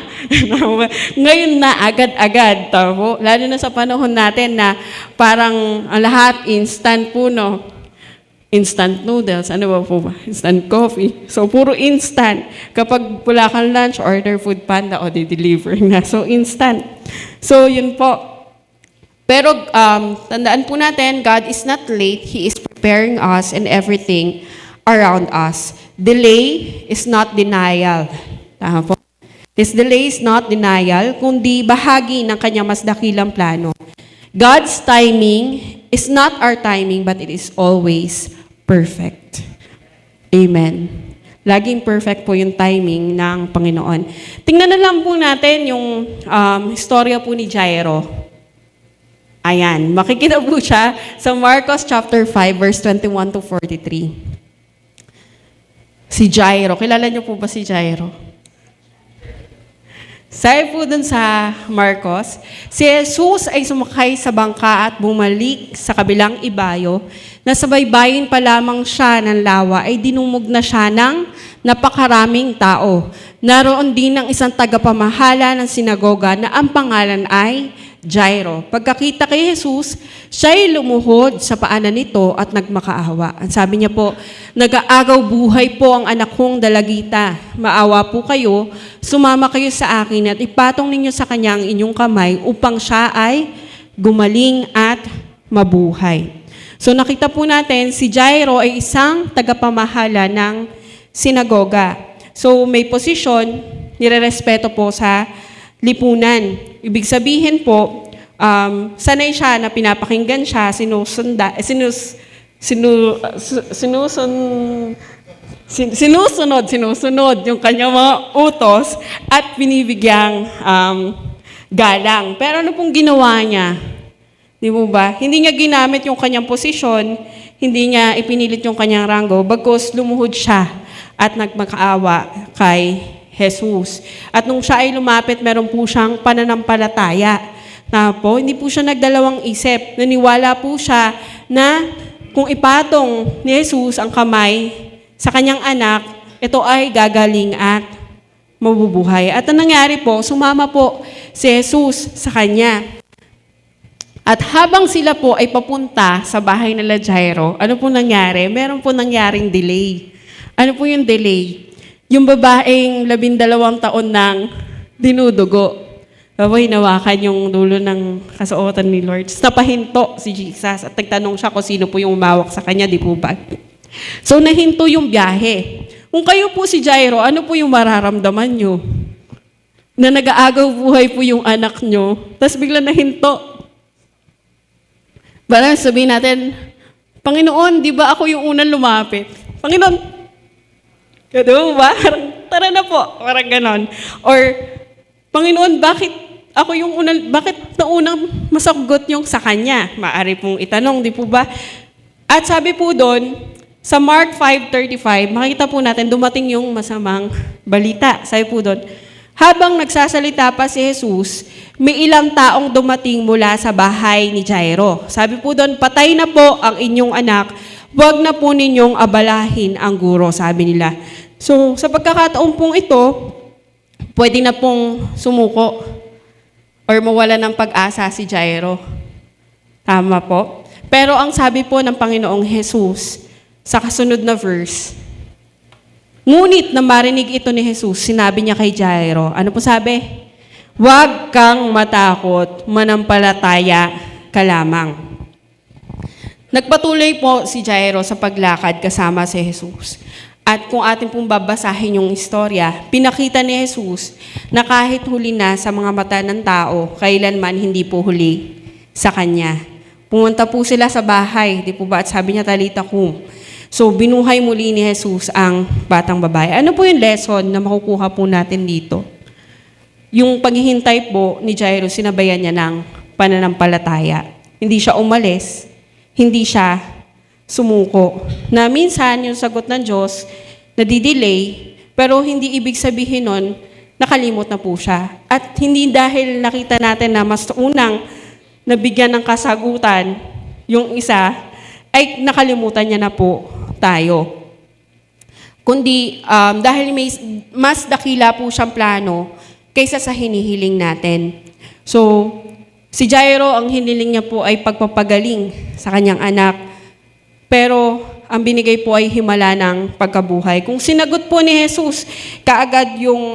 Ngayon na, agad-agad. Tamo? Lalo na sa panahon natin na parang ang lahat instant po, no? Instant noodles, ano ba po ba? Instant coffee. So, puro instant. Kapag wala kang lunch, order Food Panda o di-deliver na. So, instant. So, yun po. Pero, tandaan po natin, God is not late. He is preparing us and everything around us. Delay is not denial. Tama po. This delay is not denial, kundi bahagi ng kanyang mas dakilang plano. God's timing is not our timing, but it is always perfect. Amen. Laging perfect po yung timing ng Panginoon. Tingnan na lang po natin yung istorya po ni Jairo. Ayan, makikita po siya sa Marcos chapter 5, verse 21 to 43. Si Jairo, kilala niyo po ba si Jairo? Sabi po dun sa Marcos, si Jesus ay sumakay sa bangka at bumalik sa kabilang ibayo, na sa baybayin pa lamang siya ng lawa ay dinumog na siya ng napakaraming tao. Naroon din ang isang tagapamahala ng sinagoga na ang pangalan ay Jairo. Pagkakita kay Jesus, siya'y lumuhod sa paanan nito at nagmakaawa. Ang sabi niya po, nag-aagaw buhay po ang anak kong dalagita. Maawa po kayo, sumama kayo sa akin at ipatong ninyo sa kanya ang inyong kamay upang siya ay gumaling at mabuhay. So nakita po natin, si Jairo ay isang tagapamahala ng sinagoga. So may posisyon, nirerespeto po sa lipunan. Ibig sabihin po, sanay siya na pinapakinggan siya, sinusunod yung kanyang mga utos at binibigyang galang. Pero ano pong ginawa niya? Di mo ba? Hindi niya ginamit yung kanyang posisyon, hindi niya ipinilit yung kanyang ranggo, bagkus lumuhod siya at nagmakaawa kay Jesus. At nung siya ay lumapit, meron po siyang pananampalataya. Na po, hindi po siya nagdalawang isip. Naniwala po siya na kung ipatong ni Jesus ang kamay sa kanyang anak, ito ay gagaling at mabubuhay. At ang nangyari po, sumama po si Jesus sa kanya. At habang sila po ay papunta sa bahay nila Jairo, ano po nangyari? Meron po nangyaring delay. Ano po yung delay? Yung babaeng 12 taon nang dinudugo. Baboy, hinawakan yung dulo ng kasuotan ni Lord. Napahinto si Jesus at nagtanong siya kung sino po yung umawak sa kanya, di po ba? So, nahinto yung biyahe. Kung kayo po si Jairo, ano po yung mararamdaman nyo? Na nag-aagaw buhay po yung anak nyo, tapos bigla nahinto. Parang sabihin natin, Panginoon, di ba ako yung unang lumapit? Panginoon, kado ba? tara na po, parang ganon. Or, Panginoon, bakit naunang masagot yung sa Kanya? Maari pong itanong, di po ba? At sabi po doon, sa Mark 5:35, makita po natin, dumating yung masamang balita. Sabi po doon, habang nagsasalita pa si Jesus, may ilang taong dumating mula sa bahay ni Jairo. Sabi po doon, patay na po ang inyong anak, huwag na po ninyong abalahin ang guro, sabi nila. So, sa pagkakataon pong ito, pwede na pong sumuko or mawala ng pag-asa si Jairo. Tama po. Pero ang sabi po ng Panginoong Jesus sa kasunod na verse, ngunit na marinig ito ni Jesus, sinabi niya kay Jairo, ano po sabi? Huwag kang matakot, manampalataya ka lamang. Nagpatuloy po si Jairo sa paglakad kasama si Jesus. At kung atin pong babasahin yung istorya, pinakita ni Jesus na kahit huli na sa mga mata ng tao, kailanman hindi po huli sa Kanya. Pumunta po sila sa bahay, di po ba? At sabi niya, Talita kum. So, binuhay muli ni Jesus ang batang babae. Ano po yung lesson na makukuha po natin dito? Yung paghihintay po ni Jairo, sinabayan niya ng pananampalataya. Hindi siya umalis, hindi siya sumuko. Na minsan, yung sagot ng Diyos, nadidelay, pero hindi ibig sabihin nun, nakalimot na po siya. At hindi dahil nakita natin na mas unang nabigyan ng kasagutan, yung isa, ay nakalimutan niya na po tayo. Kundi dahil may mas dakila po siyang plano kaysa sa hinihiling natin. So, si Jairo, ang hiniling niya po ay pagpapagaling sa kanyang anak. Pero ang binigay po ay himala ng pagkabuhay. Kung sinagot po ni Jesus kaagad yung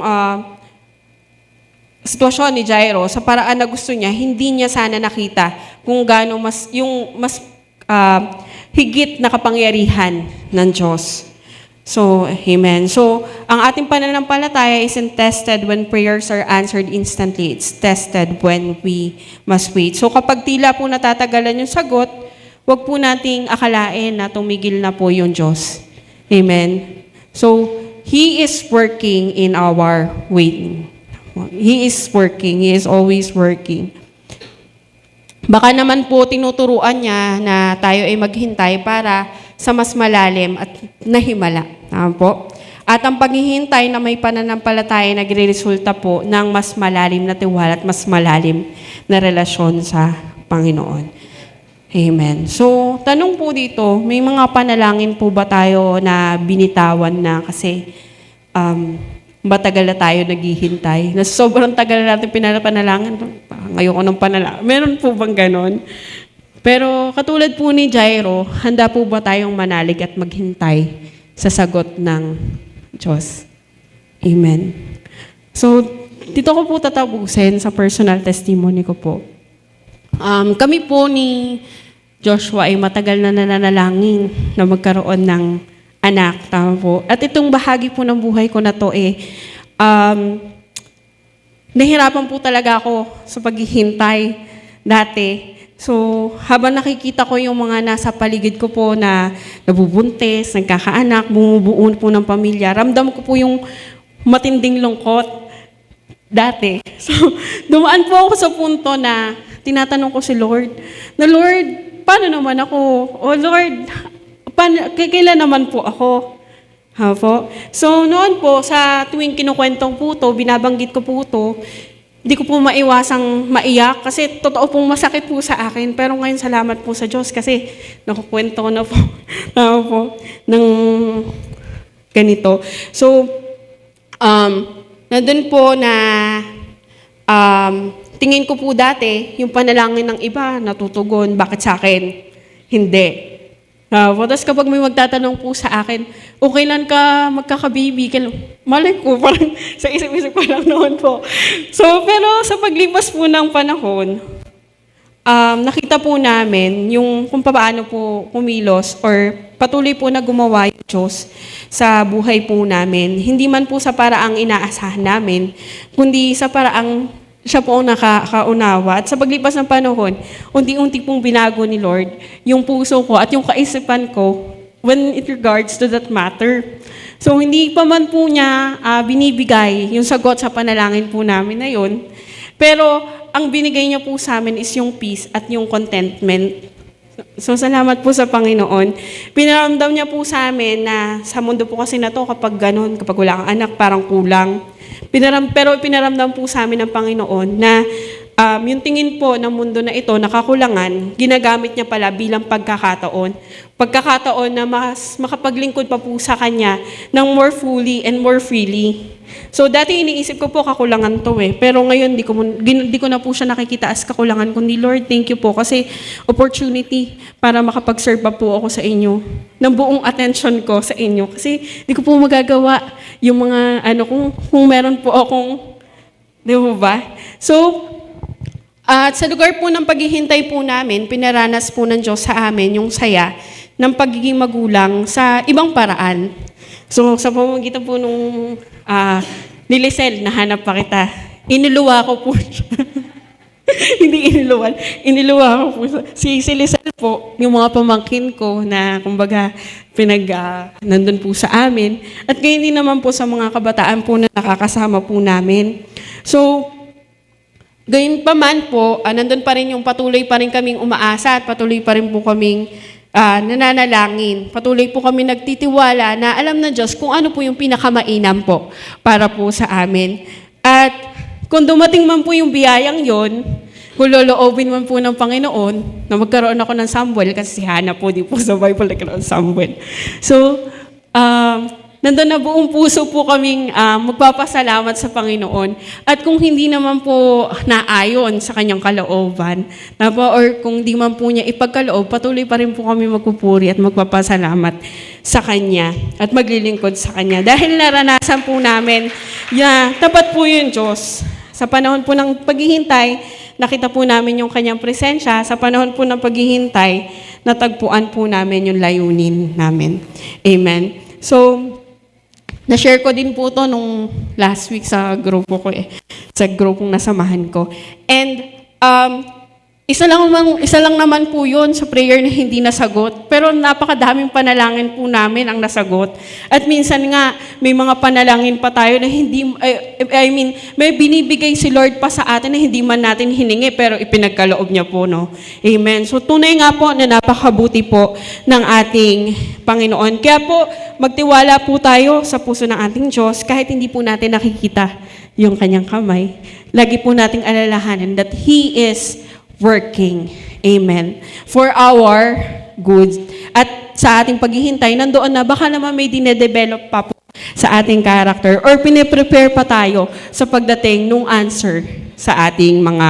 sitwasyon ni Jairo sa paraan na gusto niya, hindi niya sana nakita kung gaano mas higit na kapangyarihan ng Diyos. So, amen. So, ang ating pananampalataya isn't tested when prayers are answered instantly. It's tested when we must wait. So, kapag tila po natatagalan yung sagot, huwag po nating akalain na tumigil na po yung Diyos. Amen. So, He is working in our waiting. He is working. He is always working. Baka naman po tinuturuan niya na tayo ay maghintay para sa mas malalim at nahimala. Tama po? At ang paghihintay na may pananampalataya nagre-resulta po ng mas malalim na tiwala at mas malalim na relasyon sa Panginoon. Amen. So, tanong po dito, may mga panalangin po ba tayo na binitawan na kasi matagal na tayo naghihintay? Na sobrang tagal na natin pinapanalangin. Ngayon ko ng panalangin. Meron po bang ganon? Pero katulad po ni Jairo, handa po ba tayong manalig at maghintay sa sagot ng Diyos? Amen. So, dito ko po tatapusin sa personal testimony ko po. Kami po ni Joshua ay matagal na nananalangin na magkaroon ng anak. Tama po. At itong bahagi po ng buhay ko na to nahirapan po talaga ako sa paghihintay dati. So, habang nakikita ko yung mga nasa paligid ko po na nabubuntis, nagkakaanak, bumubuo po ng pamilya, ramdam ko po yung matinding lungkot dati. So, dumaan po ako sa punto na tinatanong ko si Lord, na Lord, paano naman ako? O Lord, kailan naman po ako? Ha po? So, noon po, sa tuwing kinukwentong po to, binabanggit ko po to, hindi ko po maiwasang maiyak kasi totoo pong masakit po sa akin. Pero ngayon, salamat po sa Diyos kasi nakukwento ko na po, ng ganito. So, nandun po na tingin ko po dati, yung panalangin ng iba, natutugon, bakit sa akin? Hindi. Tapos kapag may magtatanong po sa akin, o kailan ka magkakababy? Malay ko, parang sa isip-isip ko lang noon po. So, pero sa paglipas po ng panahon, nakita po namin yung kung paano po kumilos or patuloy po na gumawa yung Diyos sa buhay po namin. Hindi man po sa paraang inaasahan namin, kundi sa paraang siya po ang nakakaunawa. At sa paglipas ng panahon, unti-unti pong binago ni Lord yung puso ko at yung kaisipan ko when it regards to that matter. So, hindi pa man po niya binibigay yung sagot sa panalangin po namin na yun. Pero, ang binigay niya po sa amin is yung peace at yung contentment. So, salamat po sa Panginoon. Pinaramdam niya po sa amin na sa mundo po kasi na to, kapag ganun, kapag wala kang anak, parang kulang. Pero pinaramdam po sa amin ng Panginoon na yung tingin po ng mundo na ito, nakakulangan, ginagamit niya pala bilang pagkakataon. Pagkakataon na mas makapaglingkod pa po sa Kanya ng more fully and more freely. So dati iniisip ko po kakulangan to pero ngayon di ko na po siya nakikita as kakulangan, kundi Lord, thank you po kasi opportunity para makapag-serve pa po ako sa inyo ng buong attention ko sa inyo. Kasi di ko po magagawa yung mga kung meron po akong, di ba? So, at sa lugar po ng paghihintay po namin, pinaranas po ng Diyos sa amin yung saya ng pagiging magulang sa ibang paraan. So, sa pamamagitan po nung ni Lisel, nahanap pa kita. Inuluwa ko po siya. Hindi iniluwan. Iniluwa ko po siya. Si Lisel po, yung mga pamangkin ko na, kumbaga, nandun po sa amin. At ngayon din naman po sa mga kabataan po na nakakasama po namin. So, gayon pa man po, nandun pa rin yung patuloy pa rin kaming umaasa at patuloy pa rin po kaming nananalangin. Patuloy po kami nagtitiwala na alam ng Diyos kung ano po yung pinakamainam po para po sa amin. At kung dumating man po yung biyayang yon, kung loloobin man po ng Panginoon na magkaroon ako ng Samuel, kasi si Hannah po, di po sa Bible nagkaroon ng Samuel. So, nandun na buong puso po kaming magpapasalamat sa Panginoon. At kung hindi naman po naayon sa kanyang kalooban, or kung di man po niya ipagkaloob, patuloy pa rin po kami magpupuri at magpapasalamat sa Kanya at maglilingkod sa Kanya. Dahil naranasan po namin na tapat po yung Diyos. Sa panahon po ng paghihintay, nakita po namin yung Kanyang presensya. Sa panahon po ng paghihintay, natagpuan po namin yung layunin namin. Amen. So, na-share ko din po to nung last week sa grupo ko sa grupong nasamahan ko. And isa lang naman po yun sa prayer na hindi nasagot. Pero napakadaming panalangin po namin ang nasagot. At minsan nga, may mga panalangin pa tayo na may binibigay si Lord pa sa atin na hindi man natin hiningi, pero ipinagkaloob niya po, no? Amen. So tunay nga po na napakabuti po ng ating Panginoon. Kaya po, magtiwala po tayo sa puso ng ating Diyos kahit hindi po natin nakikita yung kanyang kamay. Lagi po nating alalahanin that He is working. Amen. For our good. At sa ating paghihintay, nandoon na baka naman may dinedevelop pa po sa ating character or piniprepare pa tayo sa pagdating nung answer sa ating mga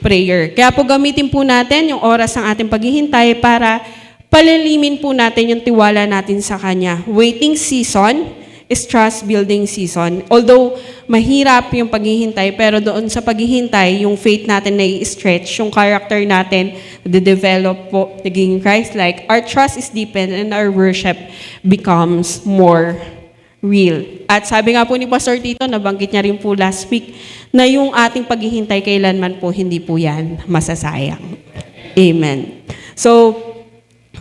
prayer. Kaya po gamitin po natin yung oras ng ating paghihintay para palilimin po natin yung tiwala natin sa Kanya. Waiting season is trust-building season. Although mahirap yung paghihintay, pero doon sa paghihintay, yung faith natin na i-stretch, yung character natin, de-develop po, naging Christ-like, our trust is deepened and our worship becomes more real. At sabi nga po ni Pastor Tito, nabanggit niya rin po last week, na yung ating paghihintay kailanman po, hindi po yan masasayang. Amen. So,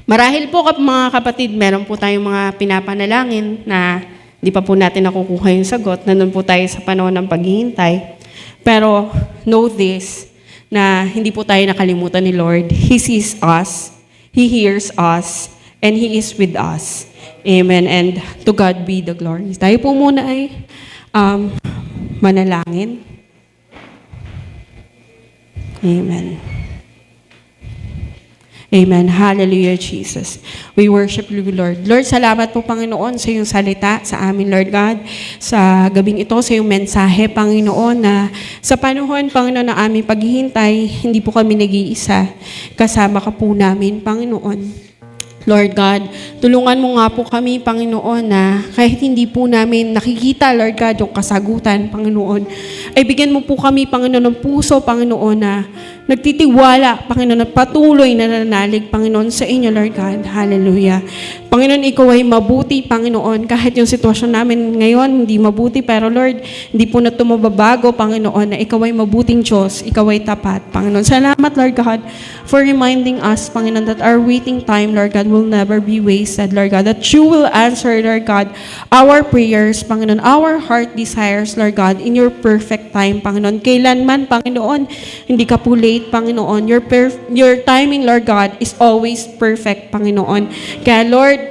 marahil po mga kapatid, meron po tayong mga pinapanalangin na di pa po natin nakukuha yung sagot. Nandun po tayo sa panahon ng paghihintay. Pero know this, na hindi po tayo nakalimutan ni Lord. He sees us, He hears us, and He is with us. Amen. And to God be the glory. Tayo po muna ay manalangin. Amen. Amen. Hallelujah, Jesus. We worship you, Lord. Lord, salamat po, Panginoon, sa iyong salita sa amin, Lord God. Sa gabing ito, sa iyong mensahe, Panginoon, na sa panahon, Panginoon, na aming paghihintay, hindi po kami nag-iisa. Kasama ka po namin, Panginoon. Lord God, tulungan mo nga po kami, Panginoon, na kahit hindi po namin nakikita, Lord God, yung kasagutan, Panginoon, ay bigyan mo po kami, Panginoon, ng puso, Panginoon, na nagtitiwala, Panginoon, at patuloy na nananalig, Panginoon, sa inyo, Lord God. Hallelujah. Panginoon, ikaw ay mabuti, Panginoon. Kahit yung sitwasyon namin ngayon, hindi mabuti. Pero Lord, hindi po na ito mababago, Panginoon, na ikaw ay mabuting Diyos. Ikaw ay tapat, Panginoon. Salamat, Lord God, for reminding us, Panginoon, that our waiting time, Lord God, will never be wasted, Lord God. That you will answer, Lord God, our prayers, Panginoon, our heart desires, Lord God, in your perfect time, Panginoon. Kailanman, Panginoon, hindi ka po late, Panginoon. Your timing, Lord God, is always perfect, Panginoon. Kaya, Lord,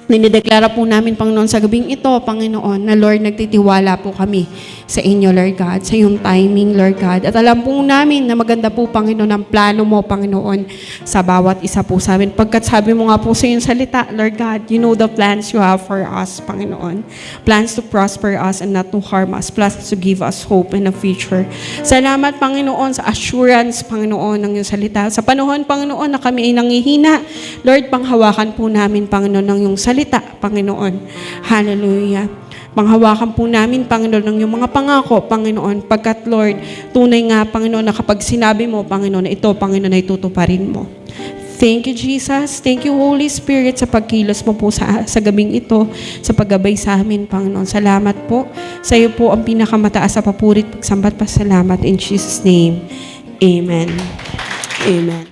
dinideklara po namin, Panginoon, sa gabing ito, Panginoon, na Lord, nagtitiwala po kami sa inyo, Lord God, sa iyong timing, Lord God. At alam po namin na maganda po, Panginoon, ang plano mo, Panginoon, sa bawat isa po sa amin. Pagkat sabi mo nga po sa iyong salita, Lord God, you know the plans you have for us, Panginoon. Plans to prosper us and not to harm us. Plans to give us hope in the future. Salamat, Panginoon, sa assurance, Panginoon, ng iyong salita. Sa panahon, Panginoon, na kami ay nangihina, Lord, panghawakan po namin, Panginoon, ng iyong salita, Panginoon. Hallelujah. Panghawakan po namin, Panginoon, ng iyong mga pangako, Panginoon, pagkat, Lord, tunay nga, Panginoon, na kapag sinabi mo, Panginoon, na ito, Panginoon, ay tutuparin mo. Thank you, Jesus. Thank you, Holy Spirit, sa pagkilos mo po sa gabing ito, sa paggabay sa amin, Panginoon. Salamat po. Sa iyo po ang pinakamataas sa papurit, pagsambat, pasalamat. In Jesus' name, Amen. Amen.